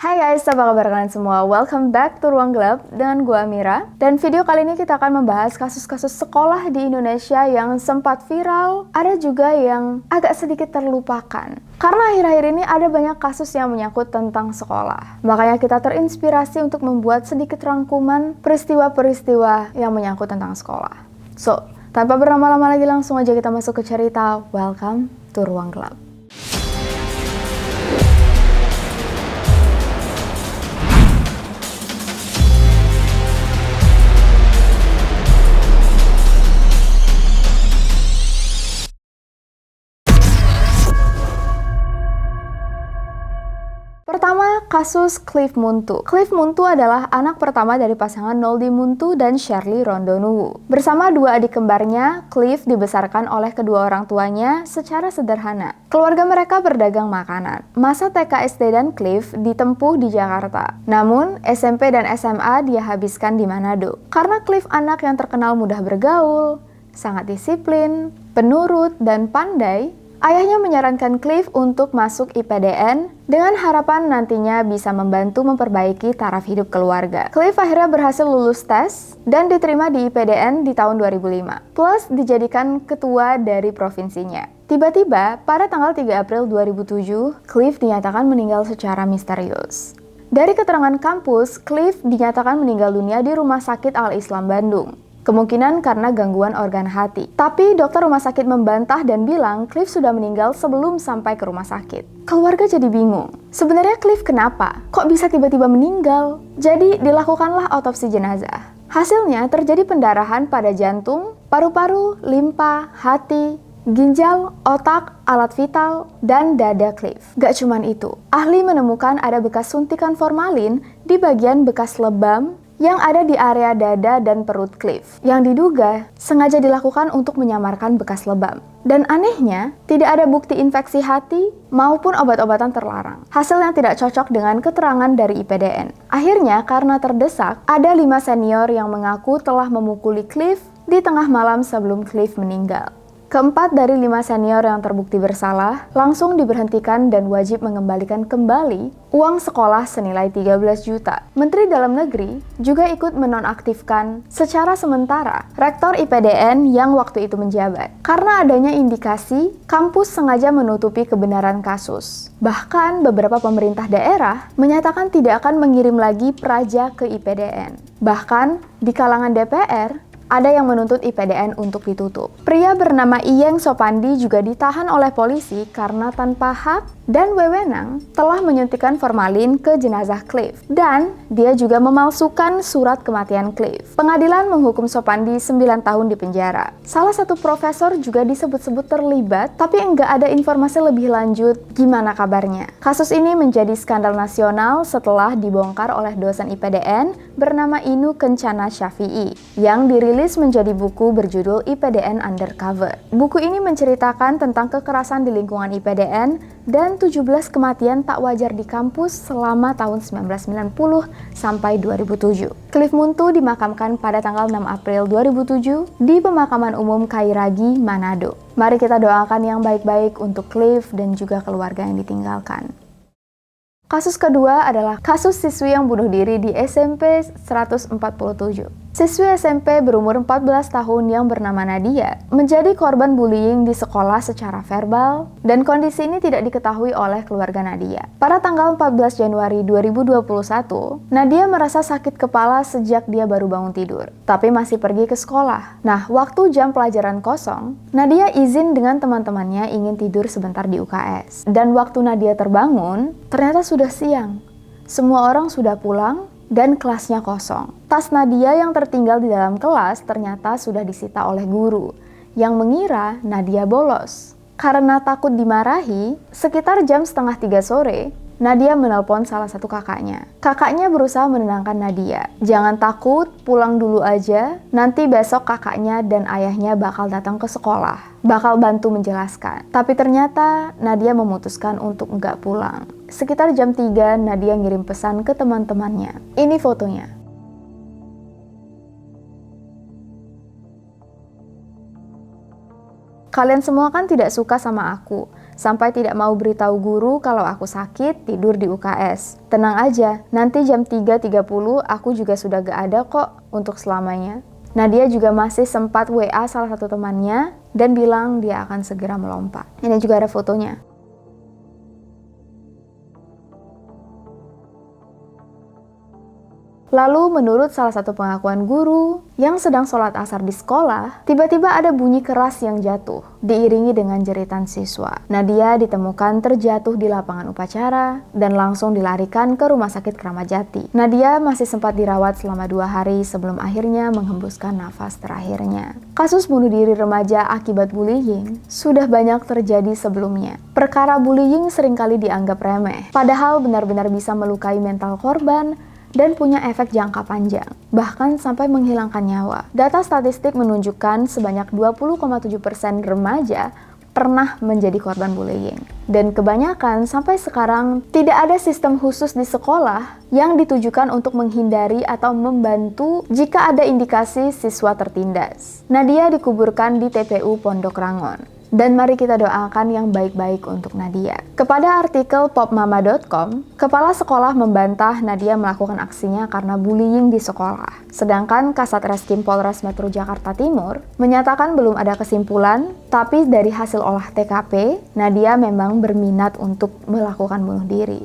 Hai guys, apa kabar kalian semua? Welcome back to Ruang Gelap dengan gue Amira. Dan video kali ini kita akan membahas kasus-kasus sekolah di Indonesia yang sempat viral, ada juga yang agak sedikit terlupakan. Karena akhir-akhir ini ada banyak kasus yang menyangkut tentang sekolah. Makanya kita terinspirasi untuk membuat sedikit rangkuman peristiwa-peristiwa yang menyangkut tentang sekolah. So, tanpa berlama-lama lagi langsung aja kita masuk ke cerita. Welcome to Ruang Gelap. Pertama, kasus Cliff Muntu. Cliff Muntu adalah anak pertama dari pasangan Noldi Muntu dan Shirley Rondonuwu. Bersama dua adik kembarnya, Cliff dibesarkan oleh kedua orang tuanya secara sederhana. Keluarga mereka berdagang makanan. Masa TK, SD, dan Cliff ditempuh di Jakarta. Namun, SMP dan SMA dia habiskan di Manado. Karena Cliff anak yang terkenal mudah bergaul, sangat disiplin, penurut, dan pandai, ayahnya menyarankan Cliff untuk masuk IPDN dengan harapan nantinya bisa membantu memperbaiki taraf hidup keluarga. Cliff akhirnya berhasil lulus tes dan diterima di IPDN di tahun 2005, plus dijadikan ketua dari provinsinya. Tiba-tiba, pada tanggal 3 April 2007, Cliff dinyatakan meninggal secara misterius. Dari keterangan kampus, Cliff dinyatakan meninggal dunia di Rumah Sakit Al-Islam Bandung. Kemungkinan karena gangguan organ hati. Tapi dokter rumah sakit membantah dan bilang Cliff sudah meninggal sebelum sampai ke rumah sakit. Keluarga jadi bingung. Sebenarnya Cliff kenapa? Kok bisa tiba-tiba meninggal? Jadi dilakukanlah otopsi jenazah. Hasilnya terjadi pendarahan pada jantung, paru-paru, limpa, hati, ginjal, otak, alat vital, dan dada Cliff. Gak cuman itu, ahli menemukan ada bekas suntikan formalin di bagian bekas lebam yang ada di area dada dan perut Cliff, yang diduga sengaja dilakukan untuk menyamarkan bekas lebam. Dan anehnya, tidak ada bukti infeksi hati maupun obat-obatan terlarang. Hasilnya tidak cocok dengan keterangan dari IPDN. Akhirnya, karena terdesak, ada 5 senior yang mengaku telah memukuli Cliff di tengah malam sebelum Cliff meninggal. Keempat dari 5 senior yang terbukti bersalah langsung diberhentikan dan wajib mengembalikan kembali uang sekolah senilai 13 juta. Menteri Dalam Negeri juga ikut menonaktifkan secara sementara rektor IPDN yang waktu itu menjabat. Karena adanya indikasi kampus sengaja menutupi kebenaran kasus. Bahkan beberapa pemerintah daerah menyatakan tidak akan mengirim lagi praja ke IPDN. Bahkan di kalangan DPR, ada yang menuntut IPDN untuk ditutup. Pria bernama Iyeng Sopandi juga ditahan oleh polisi karena tanpa hak dan wewenang telah menyuntikkan formalin ke jenazah Cliff. Dan dia juga memalsukan surat kematian Cliff. Pengadilan menghukum Sopandi 9 tahun di penjara. Salah satu profesor juga disebut-sebut terlibat, tapi enggak ada informasi lebih lanjut gimana kabarnya. Kasus ini menjadi skandal nasional setelah dibongkar oleh dosen IPDN bernama Inu Kencana Syafi'i yang dirilis menjadi buku berjudul IPDN Undercover. Buku ini menceritakan tentang kekerasan di lingkungan IPDN dan 17 kematian tak wajar di kampus selama tahun 1990 sampai 2007. Cliff Muntu dimakamkan pada tanggal 6 April 2007 di Pemakaman Umum Kairagi, Manado. Mari kita doakan yang baik-baik untuk Cliff dan juga keluarga yang ditinggalkan. Kasus kedua adalah kasus siswi yang bunuh diri di SMP 147. Siswi SMP berumur 14 tahun yang bernama Nadia menjadi korban bullying di sekolah secara verbal dan kondisi ini tidak diketahui oleh keluarga Nadia. Pada tanggal 14 Januari 2021, Nadia merasa sakit kepala sejak dia baru bangun tidur, tapi masih pergi ke sekolah. Nah, waktu jam pelajaran kosong, Nadia izin dengan teman-temannya ingin tidur sebentar di UKS. Dan waktu Nadia terbangun, ternyata sudah siang. Semua orang sudah pulang dan kelasnya kosong. Tas Nadia yang tertinggal di dalam kelas ternyata sudah disita oleh guru yang mengira Nadia bolos. Karena takut dimarahi, sekitar jam 2:30 sore, Nadia menelpon salah satu kakaknya. Kakaknya berusaha menenangkan Nadia. Jangan takut, pulang dulu aja. Nanti besok kakaknya dan ayahnya bakal datang ke sekolah. Bakal bantu menjelaskan. Tapi ternyata Nadia memutuskan untuk nggak pulang. Sekitar jam 3, Nadia ngirim pesan ke teman-temannya. Ini fotonya. Kalian semua kan tidak suka sama aku. sampai tidak mau beritahu guru kalau aku sakit tidur di UKS. Tenang aja, nanti jam 3.30 aku juga sudah gak ada kok untuk selamanya. Nadia juga masih sempat WA salah satu temannya dan bilang dia akan segera melompat. Ini juga ada fotonya. Lalu menurut salah satu pengakuan guru yang sedang sholat asar di sekolah, tiba-tiba ada bunyi keras yang jatuh, diiringi dengan jeritan siswa. Nadia ditemukan terjatuh di lapangan upacara dan langsung dilarikan ke Rumah Sakit Kramat Jati. Nadia masih sempat dirawat selama 2 hari sebelum akhirnya menghembuskan nafas terakhirnya. Kasus bunuh diri remaja akibat bullying sudah banyak terjadi sebelumnya. Perkara bullying seringkali dianggap remeh, padahal benar-benar bisa melukai mental korban dan punya efek jangka panjang, bahkan sampai menghilangkan nyawa. Data statistik menunjukkan sebanyak 20,7% remaja pernah menjadi korban bullying. Dan kebanyakan sampai sekarang tidak ada sistem khusus di sekolah yang ditujukan untuk menghindari atau membantu jika ada indikasi siswa tertindas. Nadia dikuburkan di TPU Pondok Rangon. Dan mari kita doakan yang baik-baik untuk Nadia. Kepada artikel popmama.com, kepala sekolah membantah Nadia melakukan aksinya karena bullying di sekolah. Sedangkan Kasat Reskrim Polres Metro Jakarta Timur menyatakan belum ada kesimpulan, tapi dari hasil olah TKP, Nadia memang berminat untuk melakukan bunuh diri.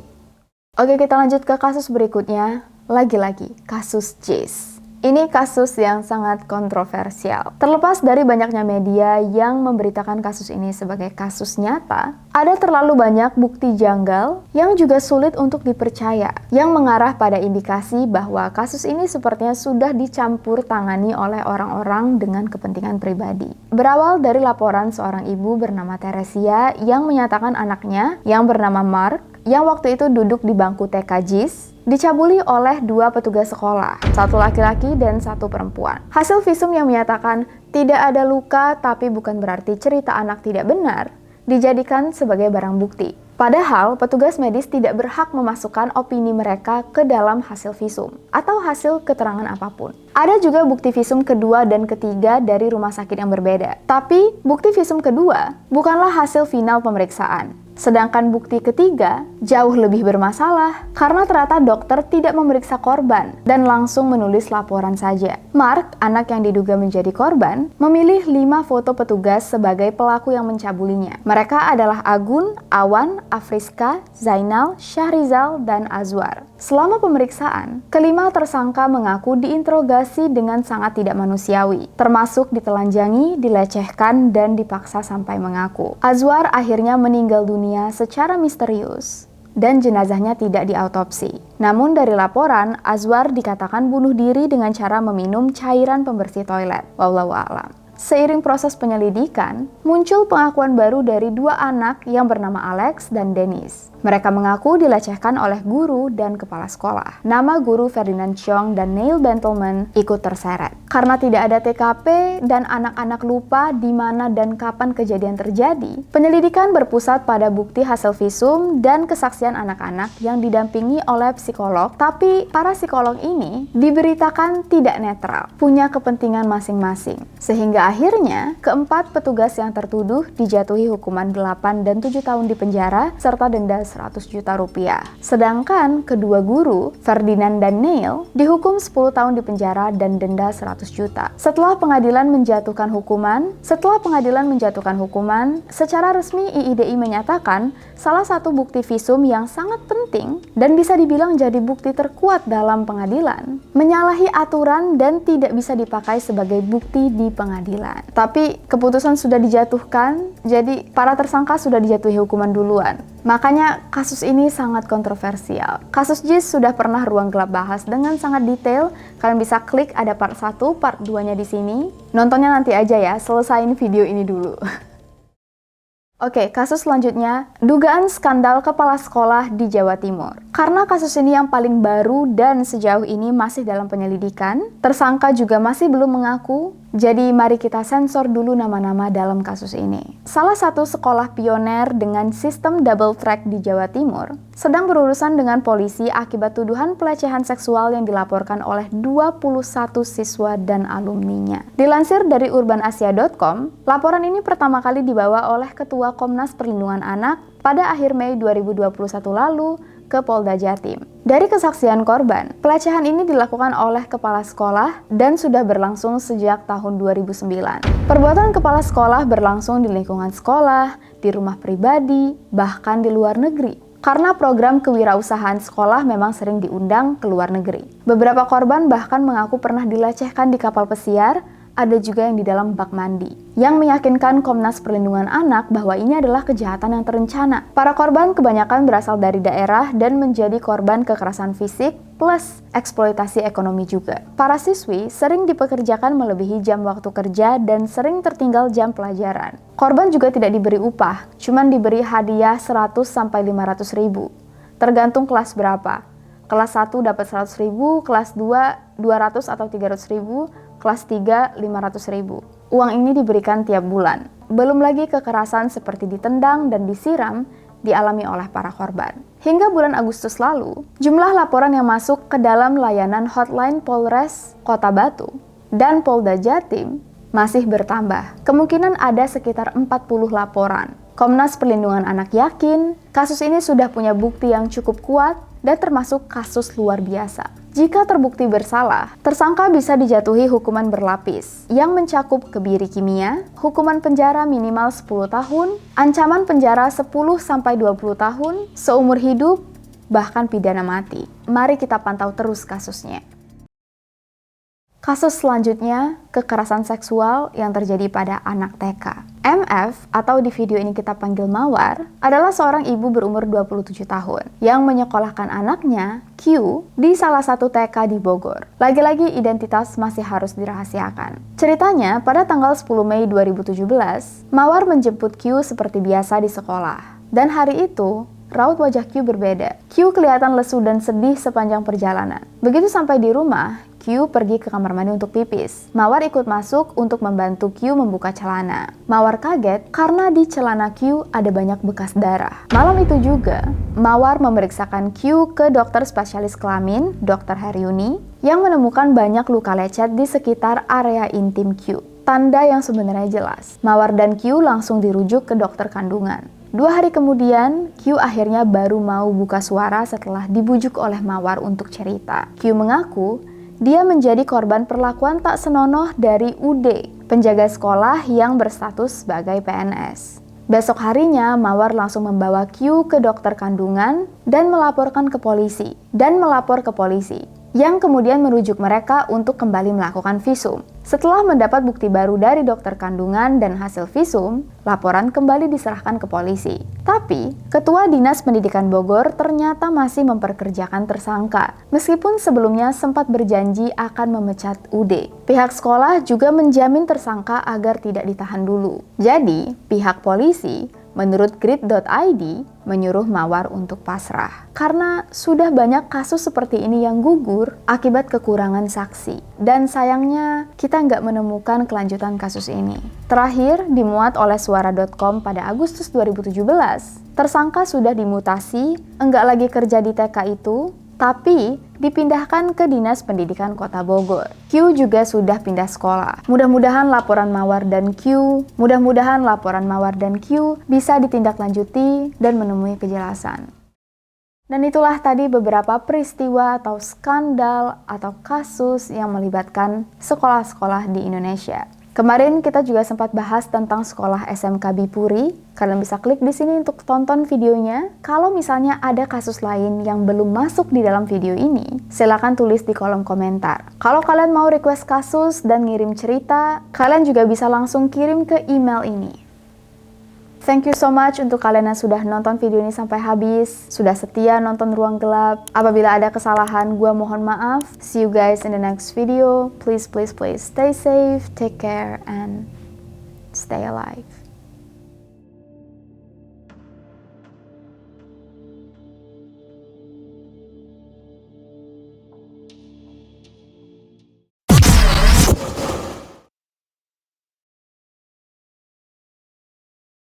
Oke, kita lanjut ke kasus berikutnya. Lagi-lagi, kasus Jis. Ini kasus yang sangat kontroversial. Terlepas dari banyaknya media yang memberitakan kasus ini sebagai kasus nyata, ada terlalu banyak bukti janggal yang juga sulit untuk dipercaya, yang mengarah pada indikasi bahwa kasus ini sepertinya sudah dicampur tangani oleh orang-orang dengan kepentingan pribadi. Berawal dari laporan seorang ibu bernama Teresia yang menyatakan anaknya yang bernama Mark, yang waktu itu duduk di bangku TK JIS, dicabuli oleh 2 petugas sekolah, 1 laki-laki dan 1 perempuan. Hasil visum yang menyatakan tidak ada luka tapi bukan berarti cerita anak tidak benar, dijadikan sebagai barang bukti. Padahal petugas medis tidak berhak memasukkan opini mereka ke dalam hasil visum atau hasil keterangan apapun. Ada juga bukti visum kedua dan ketiga dari rumah sakit yang berbeda. Tapi bukti visum kedua bukanlah hasil final pemeriksaan. Sedangkan bukti ketiga jauh lebih bermasalah karena ternyata dokter tidak memeriksa korban dan langsung menulis laporan saja. Mark, anak yang diduga menjadi korban, memilih 5 foto petugas sebagai pelaku yang mencabulinya. Mereka adalah Agun, Awan, Afriska, Zainal, Syahrizal, dan Azwar. Selama pemeriksaan, kelima tersangka mengaku diinterogasi dengan sangat tidak manusiawi, termasuk ditelanjangi, dilecehkan, dan dipaksa sampai mengaku. Azwar akhirnya meninggal dunia secara misterius dan jenazahnya tidak diautopsi. Namun dari laporan, Azwar dikatakan bunuh diri dengan cara meminum cairan pembersih toilet. Wallahu a'lam. Seiring proses penyelidikan, muncul pengakuan baru dari 2 anak yang bernama Alex dan Dennis. Mereka mengaku dilecehkan oleh guru dan kepala sekolah. Nama guru Ferdinand Chong dan Neil Bentelman ikut terseret. Karena tidak ada TKP dan anak-anak lupa di mana dan kapan kejadian terjadi, penyelidikan berpusat pada bukti hasil visum dan kesaksian anak-anak yang didampingi oleh psikolog, tapi para psikolog ini diberitakan tidak netral, punya kepentingan masing-masing. Sehingga akhirnya, keempat petugas yang tertuduh dijatuhi hukuman 8 dan 7 tahun di penjara serta denda 100 juta rupiah. Sedangkan kedua guru, Ferdinand dan Neil, dihukum 10 tahun di penjara dan denda 100 juta. Setelah pengadilan menjatuhkan hukuman, secara resmi IIDI menyatakan salah satu bukti visum yang sangat penting dan bisa dibilang jadi bukti terkuat dalam pengadilan, menyalahi aturan dan tidak bisa dipakai sebagai bukti di pengadilan. Tapi keputusan sudah dijatuhkan, jadi para tersangka sudah dijatuhi hukuman duluan. Makanya kasus ini sangat kontroversial. Kasus Jis sudah pernah Ruang Gelap bahas dengan sangat detail. Kalian bisa klik ada part 1, part 2-nya di sini. Nontonnya nanti aja ya, selesain video ini dulu. Oke, kasus selanjutnya, dugaan skandal kepala sekolah di Jawa Timur. Karena kasus ini yang paling baru dan sejauh ini masih dalam penyelidikan, tersangka juga masih belum mengaku, Jadi mari kita sensor dulu nama-nama dalam kasus ini. Salah satu sekolah pioner dengan sistem double track di Jawa Timur sedang berurusan dengan polisi akibat tuduhan pelecehan seksual yang dilaporkan oleh 21 siswa dan alumninya. Dilansir dari urbanasia.com, laporan ini pertama kali dibawa oleh Ketua Komnas Perlindungan Anak pada akhir Mei 2021 lalu ke Polda Jatim. Dari kesaksian korban, pelecehan ini dilakukan oleh kepala sekolah dan sudah berlangsung sejak tahun 2009. Perbuatan kepala sekolah berlangsung di lingkungan sekolah, di rumah pribadi, bahkan di luar negeri. Karena program kewirausahaan sekolah memang sering diundang ke luar negeri. Beberapa korban bahkan mengaku pernah dilecehkan di kapal pesiar, ada juga yang di dalam bak mandi, yang meyakinkan Komnas Perlindungan Anak bahwa ini adalah kejahatan yang terencana. Para korban kebanyakan berasal dari daerah dan menjadi korban kekerasan fisik plus eksploitasi ekonomi juga. Para siswi sering dipekerjakan melebihi jam waktu kerja dan sering tertinggal jam pelajaran. Korban juga tidak diberi upah, cuman diberi hadiah 100 sampai 500 ribu, tergantung kelas berapa. Kelas 1 dapat 100 ribu, kelas 2 200 atau 300 ribu, kelas 3 500 ribu. Uang ini diberikan tiap bulan. Belum lagi kekerasan seperti ditendang dan disiram dialami oleh para korban. Hingga bulan Agustus lalu, jumlah laporan yang masuk ke dalam layanan hotline Polres Kota Batu dan Polda Jatim masih bertambah. Kemungkinan ada sekitar 40 laporan. Komnas Perlindungan Anak yakin kasus ini sudah punya bukti yang cukup kuat dan termasuk kasus luar biasa. Jika terbukti bersalah, tersangka bisa dijatuhi hukuman berlapis yang mencakup kebiri kimia, hukuman penjara minimal 10 tahun, ancaman penjara 10-20 tahun, seumur hidup, bahkan pidana mati. Mari kita pantau terus kasusnya. Kasus selanjutnya, kekerasan seksual yang terjadi pada anak TK. MF, atau di video ini kita panggil Mawar, adalah seorang ibu berumur 27 tahun yang menyekolahkan anaknya, Q, di salah satu TK di Bogor. Lagi-lagi identitas masih harus dirahasiakan. Ceritanya, pada tanggal 10 Mei 2017, Mawar menjemput Q seperti biasa di sekolah. Dan hari itu, raut wajah Q berbeda. Q kelihatan lesu dan sedih sepanjang perjalanan. Begitu sampai di rumah, Q pergi ke kamar mandi untuk pipis. Mawar ikut masuk untuk membantu Q membuka celana. Mawar kaget karena di celana Q ada banyak bekas darah. Malam itu juga, Mawar memeriksakan Q ke dokter spesialis kelamin, Dr. Heryuni, yang menemukan banyak luka lecet di sekitar area intim Q. Tanda yang sebenarnya jelas. Mawar dan Q langsung dirujuk ke dokter kandungan. 2 hari kemudian, Q akhirnya baru mau buka suara setelah dibujuk oleh Mawar untuk cerita. Q mengaku dia menjadi korban perlakuan tak senonoh dari UD, penjaga sekolah yang berstatus sebagai PNS. Besok harinya, Mawar langsung membawa Q ke dokter kandungan dan melapor ke polisi, yang kemudian merujuk mereka untuk kembali melakukan visum. Setelah mendapat bukti baru dari dokter kandungan dan hasil visum, laporan kembali diserahkan ke polisi. Tapi, Ketua Dinas Pendidikan Bogor ternyata masih memperkerjakan tersangka, meskipun sebelumnya sempat berjanji akan memecat UD. Pihak sekolah juga menjamin tersangka agar tidak ditahan dulu. Jadi, pihak polisi menurut grid.id, menyuruh Mawar untuk pasrah. Karena sudah banyak kasus seperti ini yang gugur akibat kekurangan saksi. Dan sayangnya, kita nggak menemukan kelanjutan kasus ini. Terakhir, dimuat oleh suara.com pada Agustus 2017, tersangka sudah dimutasi, enggak lagi kerja di TK itu, tapi dipindahkan ke Dinas Pendidikan Kota Bogor. Q juga sudah pindah sekolah. Mudah-mudahan laporan Mawar dan Q bisa ditindaklanjuti dan menemui kejelasan. Dan itulah tadi beberapa peristiwa atau skandal atau kasus yang melibatkan sekolah-sekolah di Indonesia. Kemarin kita juga sempat bahas tentang sekolah SMK Bipuri. Kalian bisa klik di sini untuk tonton videonya. Kalau misalnya ada kasus lain yang belum masuk di dalam video ini, silakan tulis di kolom komentar. Kalau kalian mau request kasus dan ngirim cerita, kalian juga bisa langsung kirim ke email ini. Thank you so much untuk kalian yang sudah nonton video ini sampai habis, sudah setia nonton Ruang Gelap. Apabila ada kesalahan, gua mohon maaf. See you guys in the next video. Please stay safe, take care, and stay alive.